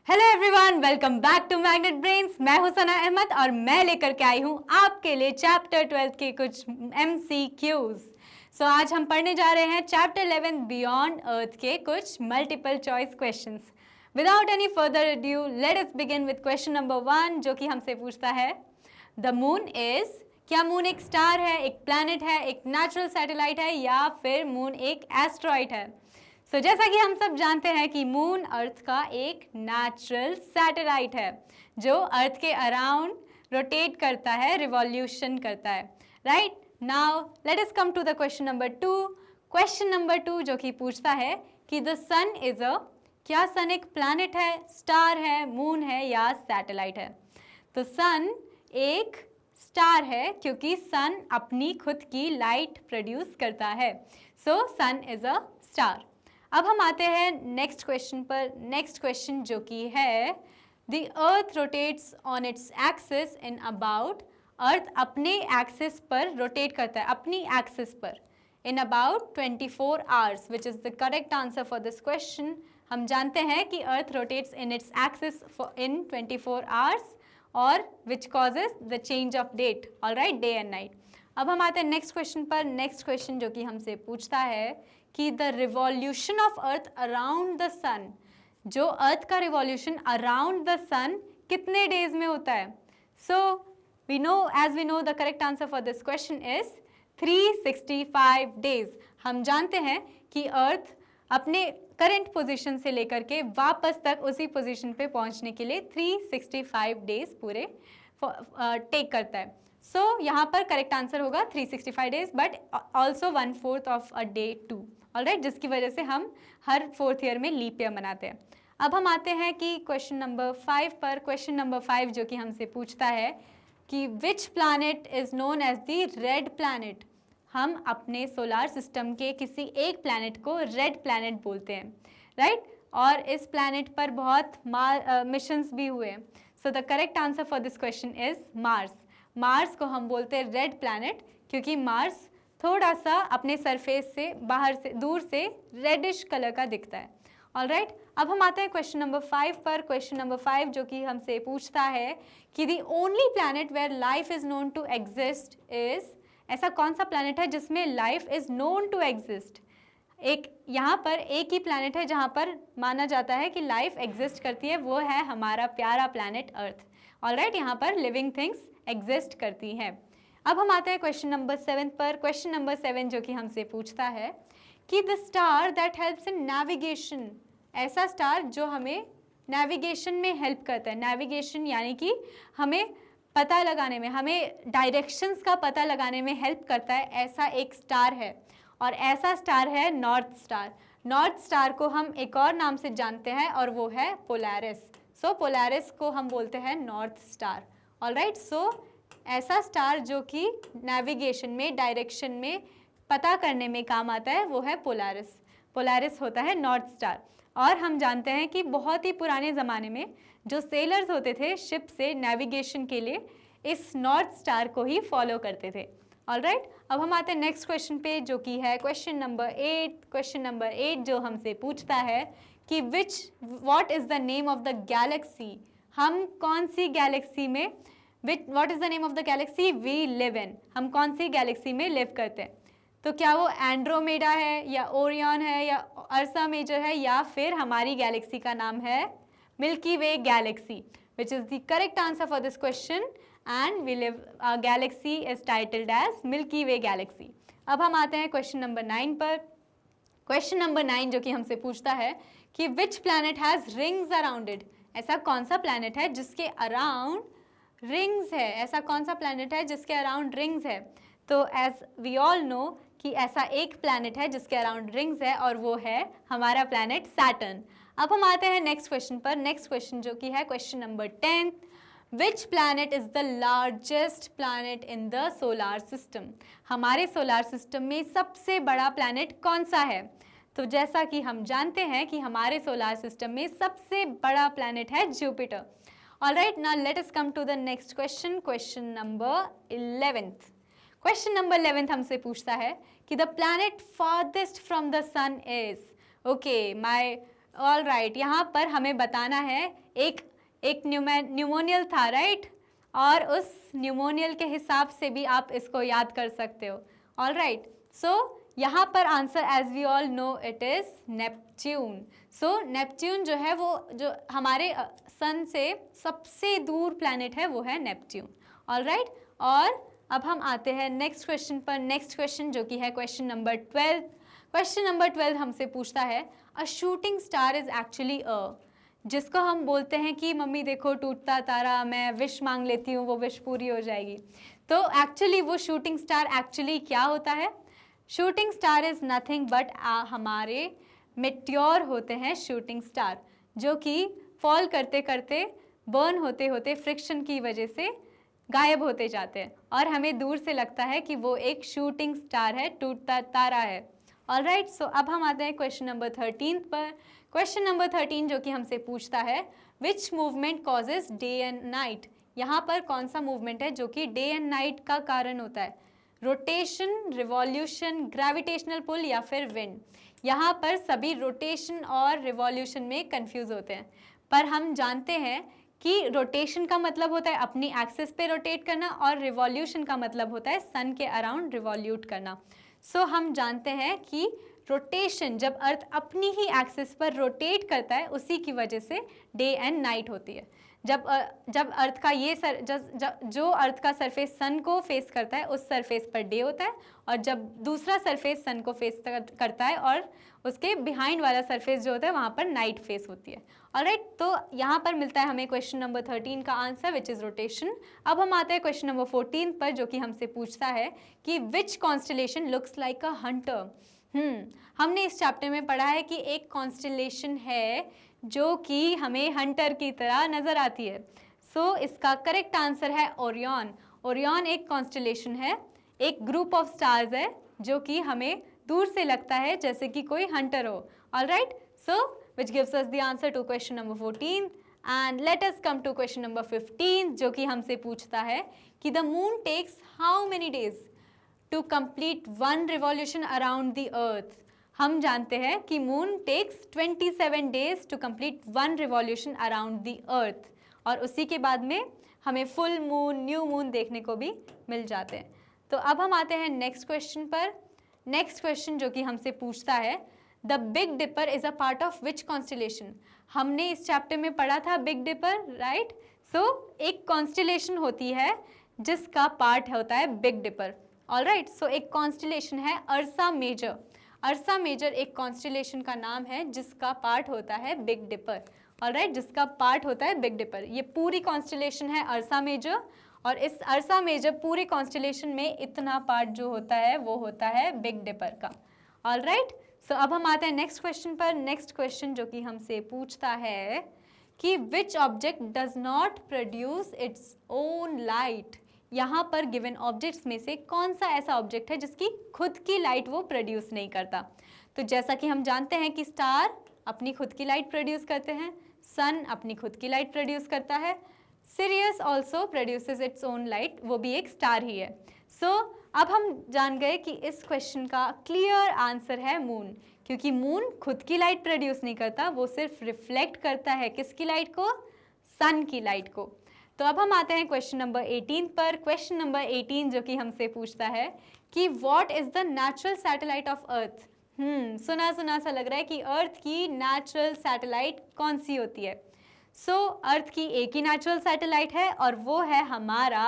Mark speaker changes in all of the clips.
Speaker 1: Hello everyone, welcome back to Magnet Brains. मैं हूं सना अहमद और मैं लेकर के आई हूं आपके लिए चैप्टर 12 के कुछ MCQs। आज हम पढ़ने जा रहे हैं चैप्टर 11 बियॉन्ड अर्थ के कुछ multiple choice questions. Without any further adieu let us begin with question number 1, जो कि हमसे पूछता है द मून इज। क्या मून एक स्टार है, एक प्लैनेट है, एक नेचुरल सैटेलाइट है या फिर मून एक एस्ट्रॉइड है? जैसा कि हम सब जानते हैं कि मून अर्थ का एक नेचुरल सैटेलाइट है जो अर्थ के अराउंड रोटेट करता है, रिवॉल्यूशन करता है। Right now let us come to the question number 2। Question number 2 जो कि पूछता है कि द सन इज अ। क्या सन एक प्लैनेट है, स्टार है, मून है या सैटेलाइट है? तो सन एक स्टार है क्योंकि सन अपनी खुद की लाइट प्रोड्यूस करता है। Sun is a star. अब हम आते हैं नेक्स्ट क्वेश्चन पर। नेक्स्ट क्वेश्चन जो कि है the earth rotates on its axis in about. Earth अपने एक्सिस पर रोटेट करता है, अपनी एक्सिस पर in about 24 hours, which is the correct answer for this question. हम जानते हैं कि earth rotates in its axis in 24 hours और which causes the change of date, alright, day and night. अब हम आते हैं नेक्स्ट क्वेश्चन पर। नेक्स्ट क्वेश्चन जो कि हमसे पूछता है कि the revolution of earth around the sun. जो अर्थ का रिवॉल्यूशन अराउंड द सन कितने डेज में होता है? We know the correct answer for this question is 365 days. हम जानते हैं कि अर्थ अपने करंट पोजीशन से लेकर के वापस तक उसी पोजीशन पे पहुंचने के लिए 365 डेज पूरे टेक करता है। यहाँ पर करेक्ट आंसर होगा 365 days, but also 1/4 of a day too, alright, जिसकी वजह से हम हर 4th ईयर में लीप ईयर मनाते हैं। अब हम आते हैं कि क्वेश्चन नंबर 5 पर। क्वेश्चन नंबर 5 जो कि हमसे पूछता है कि which planet is known as the red planet. हम अपने सोलार सिस्टम के किसी एक प्लैनेट को रेड प्लैनेट बोलते हैं, राइट? और इस प्लैनेट पर बहुत मिशंस भी हुए। The correct answer for this question is Mars. Mars को हम बोलते हैं रेड प्लैनेट क्योंकि मार्स थोड़ा सा अपने सरफेस से बाहर से दूर से रेडिश कलर का दिखता है, ऑलराइट। अब हम आते हैं क्वेश्चन नंबर 5 पर। क्वेश्चन नंबर 5 जो कि हमसे पूछता है कि the only planet where life is known to exist is. ऐसा कौन सा प्लैनेट है जिसमें life is known to exist? यहाँ पर एक ही प्लैनेट है जहाँ पर माना जाता है कि लाइफ एग्जिस्ट करती है, वो है हमारा प्यारा प्लैनेट अर्थ, ऑलराइट। यहाँ पर लिविंग थिंग्स एग्जिस्ट करती हैं। अब हम आते हैं क्वेश्चन नंबर 7 पर। क्वेश्चन नंबर 7 जो कि हमसे पूछता है कि the star that helps in navigation. ऐसा स्टार जो हमें नेविगेशन में हेल्प करता है। नेविगेशन यानी कि हमें पता लगाने में, हमें डायरेक्शंस का पता लगाने में हेल्प करता है, ऐसा एक स्टार है और ऐसा स्टार है नॉर्थ स्टार। नॉर्थ स्टार को हम एक और नाम से जानते हैं और वो है पोलैरिस। पोलैरिस को हम बोलते हैं नॉर्थ स्टार, ऑलराइट। ऐसा स्टार जो कि नेविगेशन में, डायरेक्शन में पता करने में काम आता है वो है पोलैरिस। पोलैरिस होता है नॉर्थ स्टार। और हम जानते हैं कि बहुत ही पुराने ज़माने में जो सेलर्स होते थे शिप से नेविगेशन के लिए इस नॉर्थ स्टार को ही फॉलो करते थे, ऑलराइट। अब हम आते हैं नेक्स्ट क्वेश्चन पे जो कि है क्वेश्चन नंबर 8। क्वेश्चन नंबर 8 जो हमसे पूछता है कि what is the name of the galaxy. हम कौन सी गैलेक्सी में, what is the name of the galaxy we live in. हम कौन सी गैलेक्सी में लिव करते हैं? तो क्या वो एंड्रोमेडा है या ओरियन है या अर्सा मेजर है या फिर हमारी गैलेक्सी का नाम है Milky Way galaxy, which is the correct answer for this question and we live galaxy is titled as Milky Way galaxy. अब हम आते हैं क्वेश्चन नंबर 9 पर। क्वेश्चन नंबर 9 जो कि हमसे पूछता है कि which planet has rings around it. ऐसा कौन सा प्लैनेट है जिसके अराउंड रिंग्स है? ऐसा कौन सा प्लैनेट है जिसके अराउंड रिंग्स है? तो एज वी ऑल नो कि ऐसा एक प्लैनेट है जिसके अराउंड रिंग्स है और वो है हमारा प्लैनेट सैटर्न। अब हम आते हैं नेक्स्ट क्वेश्चन पर। नेक्स्ट क्वेश्चन जो कि है question number 10। Which planet is the largest planet in the solar system. हमारे सोलार सिस्टम में सबसे बड़ा प्लैनेट कौन सा है? तो जैसा कि हम जानते हैं कि हमारे सोलार सिस्टम में सबसे बड़ा प्लैनेट है Jupiter, alright. Now let us come to the next question, question number 11th। Question number 11th हमसे पूछता है कि the planet farthest from the sun is. Okay, my all right, यहाँ पर हमें बताना है एक न्यूमोनियल था, राइट, और उस न्यूमोनियल के हिसाब से भी आप इसको याद कर सकते हो। ऑल राइट, सो यहाँ पर answer as we all know it is Neptune. So Neptune जो है वो जो हमारे सन से सबसे दूर प्लैनेट है वो है नेपच्यून। ऑल राइट, और अब हम आते हैं नेक्स्ट क्वेश्चन पर। नेक्स्ट क्वेश्चन जो कि है क्वेश्चन नंबर 12। क्वेश्चन नंबर 12 हमसे पूछता है अ शूटिंग स्टार इज एक्चुअली अ, जिसको हम बोलते हैं कि मम्मी देखो टूटता तारा, मैं विश मांग लेती हूँ वो विश पूरी हो जाएगी। तो एक्चुअली वो शूटिंग स्टार एक्चुअली क्या होता है? Shooting star is nothing but हमारे मेट्योर होते हैं शूटिंग स्टार, जो कि फॉल करते करते बर्न होते होते फ्रिक्शन की वजह से गायब होते जाते हैं और हमें दूर से लगता है कि वो एक शूटिंग स्टार है, टूटता तारा है। ऑल राइट, सो अब हम आते हैं क्वेश्चन नंबर 13 पर। क्वेश्चन नंबर 13 जो कि हमसे पूछता है विच movement causes day and night. यहाँ पर कौन सा मूवमेंट है जो कि डे एंड नाइट का कारण होता है? रोटेशन, रिवॉल्यूशन, ग्रेविटेशनल पुल या फिर विंड। यहाँ पर सभी रोटेशन और रिवॉल्यूशन में कंफ्यूज होते हैं, पर हम जानते हैं कि रोटेशन का मतलब होता है अपनी एक्सिस पे रोटेट करना और रिवॉल्यूशन का मतलब होता है सन के अराउंड रिवॉल्यूट करना। सो हम जानते हैं कि रोटेशन जब अर्थ अपनी ही एक्सिस पर रोटेट करता है उसी की वजह से डे एंड नाइट होती है। जब अर्थ का ये जो अर्थ का सरफेस सन को फेस करता है उस सरफेस पर डे होता है, और जब दूसरा सरफेस सन को फेस करता है और उसके बिहाइंड वाला सरफेस जो होता है वहाँ पर नाइट फेस होती है। ऑलराइट, तो यहाँ पर मिलता है हमें क्वेश्चन नंबर 13 का आंसर विच इज़ रोटेशन। अब हम आते हैं क्वेश्चन नंबर 14 पर जो कि हमसे पूछता है कि which constellation looks like a hunter. हमने इस चैप्टर में पढ़ा है कि एक कॉन्स्टलेशन है जो कि हमें हंटर की तरह नज़र आती है। सो इसका करेक्ट आंसर है ओरियन। ओरियन एक कॉन्स्टलेशन है, एक ग्रुप ऑफ स्टार्स है जो कि हमें दूर से लगता है जैसे कि कोई हंटर हो। Alright, so which gives us the answer to question number 14 and let us come to question number 15 जो कि हमसे पूछता है कि the moon takes how many days to complete one revolution around the earth। हम जानते हैं कि moon takes 27 days to complete one revolution around the earth, और उसी के बाद में हमें फुल मून, न्यू मून देखने को भी मिल जाते हैं। तो अब हम आते हैं नेक्स्ट क्वेश्चन पर। नेक्स्ट क्वेश्चन जो कि हमसे पूछता है the big dipper is a part of which constellation. हमने इस चैप्टर में पढ़ा था बिग डिपर, राइट। सो एक कॉन्स्टलेशन होती है जिसका पार्ट होता है बिग डिपर। ऑलराइट, सो एक कॉन्स्टलेशन है अर्सा मेजर। अर्सा मेजर एक कॉन्स्टलेशन का नाम है जिसका पार्ट होता है बिग डिपर। ऑलराइट, जिसका पार्ट होता है बिग डिपर। ये पूरी कॉन्स्टलेशन है अर्सा मेजर, और इस अर्सा मेजर पूरी कॉन्स्टलेशन में इतना पार्ट जो होता है वो होता है बिग डिपर का। ऑलराइट, सो अब हम आते हैं नेक्स्ट क्वेश्चन पर। नेक्स्ट क्वेश्चन जो कि हमसे पूछता है कि which object does not produce its own light. यहाँ पर गिवन ऑब्जेक्ट्स में से कौन सा ऐसा ऑब्जेक्ट है जिसकी खुद की लाइट वो प्रोड्यूस नहीं करता? तो जैसा कि हम जानते हैं कि स्टार अपनी खुद की लाइट प्रोड्यूस करते हैं, सन अपनी खुद की लाइट प्रोड्यूस करता है, serious also produces its own light, वो भी एक स्टार ही है। सो अब हम जान गए कि इस क्वेश्चन का क्लियर आंसर है मून, क्योंकि मून खुद की लाइट प्रोड्यूस नहीं करता, वो सिर्फ रिफ्लेक्ट करता है किसकी लाइट को? सन की लाइट को। तो अब हम आते हैं क्वेश्चन नंबर 18 पर। क्वेश्चन नंबर 18 जो कि हमसे पूछता है कि what is the natural satellite of earth. सुना सुना सा लग रहा है कि अर्थ की नेचुरल सैटेलाइट कौन सी होती है? सो अर्थ की एक ही नेचुरल सैटेलाइट है और वो है हमारा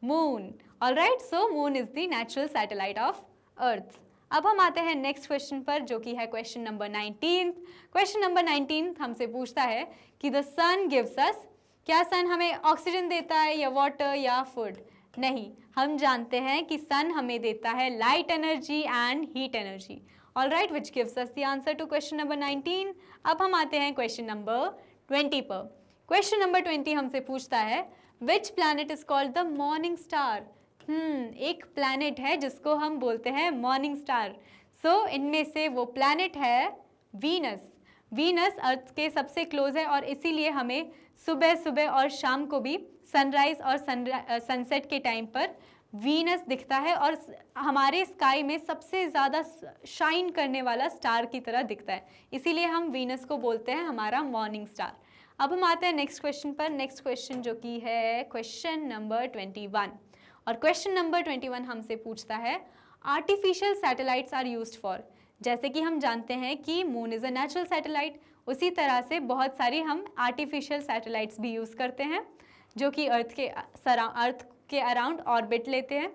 Speaker 1: moon. Alright, so moon is the natural satellite of earth. अब हम आते हैं नेक्स्ट क्वेश्चन पर जो कि है क्वेश्चन नंबर 19। क्वेश्चन नंबर 19 हमसे पूछता है कि द सन गिव्स अस। क्या सन हमें ऑक्सीजन देता है या वाटर या फूड? नहीं, हम जानते हैं कि सन हमें देता है light energy and heat energy. Alright, which gives us the answer to question number 19। अब हम आते हैं क्वेश्चन नंबर 20 पर। क्वेश्चन नंबर 20 हमसे पूछता है विच planet is called the morning star. एक प्लैनेट है जिसको हम बोलते हैं मॉर्निंग स्टार। सो इनमें से वो प्लैनेट है वीनस। वीनस अर्थ के सबसे क्लोज है और इसीलिए हमें सुबह सुबह और शाम को भी सनराइज और सनसेट के टाइम पर वीनस दिखता है और हमारे स्काई में सबसे ज़्यादा शाइन करने वाला स्टार की तरह दिखता है, इसीलिए हम वीनस को बोलते हैं हमारा मॉर्निंग स्टार। अब हम आते हैं नेक्स्ट क्वेश्चन पर। नेक्स्ट क्वेश्चन जो कि है क्वेश्चन नंबर 21, और क्वेश्चन नंबर 21 हमसे पूछता है artificial satellites are used for. जैसे कि हम जानते हैं कि moon is a natural satellite, उसी तरह से बहुत सारी हम आर्टिफिशियल सैटेलाइट्स भी यूज़ करते हैं जो कि अर्थ के अराउंड ऑर्बिट लेते हैं,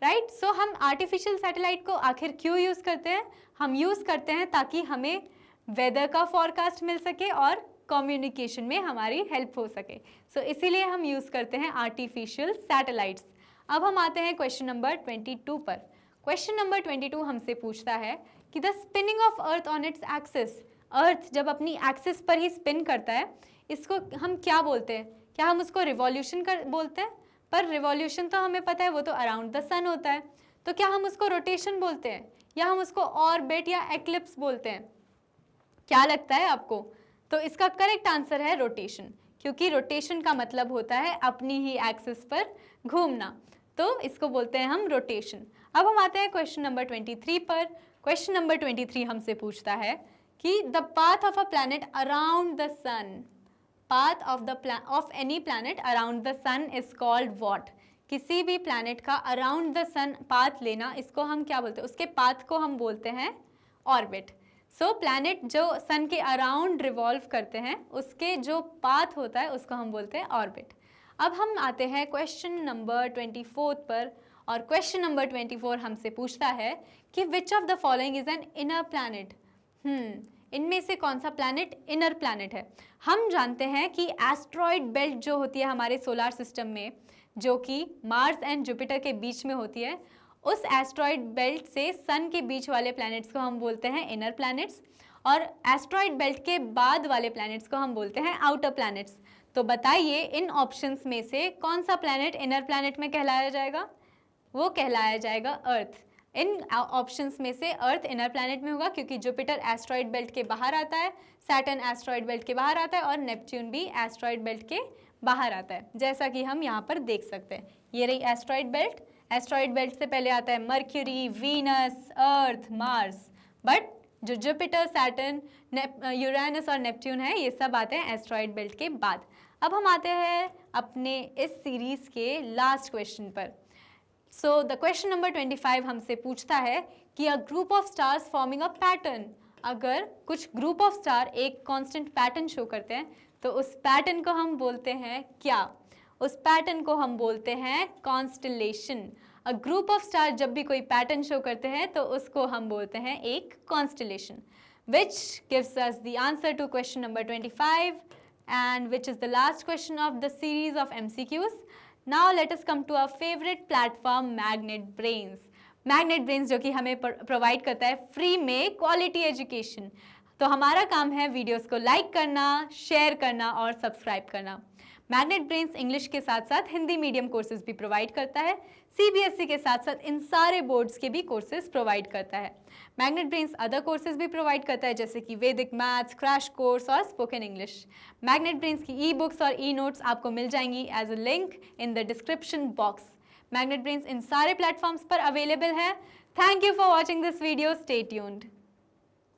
Speaker 1: राइट। सो हम आर्टिफिशियल सैटेलाइट को आखिर क्यों यूज़ करते हैं? हम यूज़ करते हैं ताकि हमें वेदर का फॉरकास्ट मिल सके और कम्युनिकेशन में हमारी हेल्प हो सके। सो इसीलिए हम यूज़ करते हैं आर्टिफिशियल सैटेलाइट्स। अब हम आते हैं क्वेश्चन नंबर 22 पर। क्वेश्चन नंबर 22 हमसे पूछता है कि the spinning of earth on its axis. Earth जब अपनी एक्सिस पर ही स्पिन करता है, इसको हम क्या बोलते हैं? क्या हम उसको रिवॉल्यूशन बोलते हैं? पर रिवॉल्यूशन तो हमें पता है वो तो अराउंड द सन होता है। तो क्या हम उसको रोटेशन बोलते हैं या हम उसको ऑर्बिट या एक्लिप्स बोलते हैं? क्या लगता है आपको? तो इसका करेक्ट आंसर है रोटेशन, क्योंकि रोटेशन का मतलब होता है अपनी ही एक्सिस पर घूमना, तो इसको बोलते हैं हम रोटेशन। अब हम आते हैं क्वेश्चन नंबर 23 पर। क्वेश्चन नंबर 23 हमसे पूछता है कि the path of a planet around the sun, path of any planet around the sun is called what. किसी भी प्लैनेट का अराउंड द सन पाथ लेना, इसको हम क्या बोलते हैं? उसके पाथ को हम बोलते हैं ऑर्बिट। सो प्लैनेट जो सन के अराउंड रिवॉल्व करते हैं, उसके जो पाथ होता है उसको हम बोलते हैं ऑर्बिट। अब हम आते हैं क्वेश्चन नंबर 24 पर, और क्वेश्चन नंबर 24 हमसे पूछता है कि which of the following is an inner planet. इनमें से कौन सा प्लैनेट इनर प्लैनेट है? हम जानते हैं कि एस्ट्रॉयड बेल्ट जो होती है हमारे सोलर सिस्टम में, जो कि मार्स एंड जुपिटर के बीच में होती है, उस एस्ट्रॉयड बेल्ट से सन के बीच वाले प्लैनेट्स को हम बोलते हैं इनर प्लैनेट्स, और एस्ट्रॉयड बेल्ट के बाद वाले प्लैनेट्स को हम बोलते हैं आउटर प्लैनेट्स। तो बताइए इन ऑप्शंस में से कौन सा प्लैनेट इनर प्लैनेट में कहलाया जाएगा? वो कहलाया जाएगा अर्थ। इन ऑप्शंस में से अर्थ इनर प्लैनेट में होगा, क्योंकि जुपिटर एस्ट्रॉयड बेल्ट के बाहर आता है, सैटर्न एस्ट्रॉयड बेल्ट के बाहर आता है, और नेपच्यून भी एस्ट्रॉयड बेल्ट के बाहर आता है, जैसा कि हम यहाँ पर देख सकते हैं। ये रही एस्ट्रॉयड बेल्ट। एस्ट्रॉयड बेल्ट से पहले आता है mercury, Venus, earth, Mars, but जो जुपिटर, सैटर्न, यूरेनस और नेपच्यून है, ये सब आते हैं एस्ट्रॉयड बेल्ट के बाद। अब हम आते हैं अपने इस सीरीज के लास्ट क्वेश्चन पर। सो द क्वेश्चन नंबर 25 हमसे पूछता है कि a group of stars forming a pattern. अगर कुछ ग्रुप ऑफ स्टार एक कांस्टेंट पैटर्न शो करते हैं, तो उस पैटर्न को हम बोलते हैं क्या? उस पैटर्न को हम बोलते हैं constellation. A group of star जब भी कोई पैटर्न शो करते हैं तो उसको हम बोलते हैं एक constellation, which gives us the answer to question number 25 and which is the last question of the series of MCQs. Now let us come to our favorite platform, Magnet Brains. Magnet Brains जो कि हमें provide करता है free में quality education. तो हमारा काम है वीडियोस को लाइक करना, शेयर करना और सब्सक्राइब करना। मैग्नेट ब्रेन्स इंग्लिश के साथ साथ हिंदी मीडियम कोर्सेज भी प्रोवाइड करता है, सीबीएसई के साथ साथ इन सारे बोर्ड्स के भी कोर्सेज प्रोवाइड करता है। मैग्नेट ब्रेन्स अदर कोर्सेज भी प्रोवाइड करता है, जैसे कि वैदिक मैथ्स, क्रैश कोर्स और स्पोकन इंग्लिश। मैग्नेट ब्रेन्स की ई बुक्स और ई नोट्स आपको मिल जाएंगी as a link in the description box. Magnet Brains इन सारे प्लेटफॉर्म्स पर अवेलेबल है। Thank you for watching this video. Stay tuned.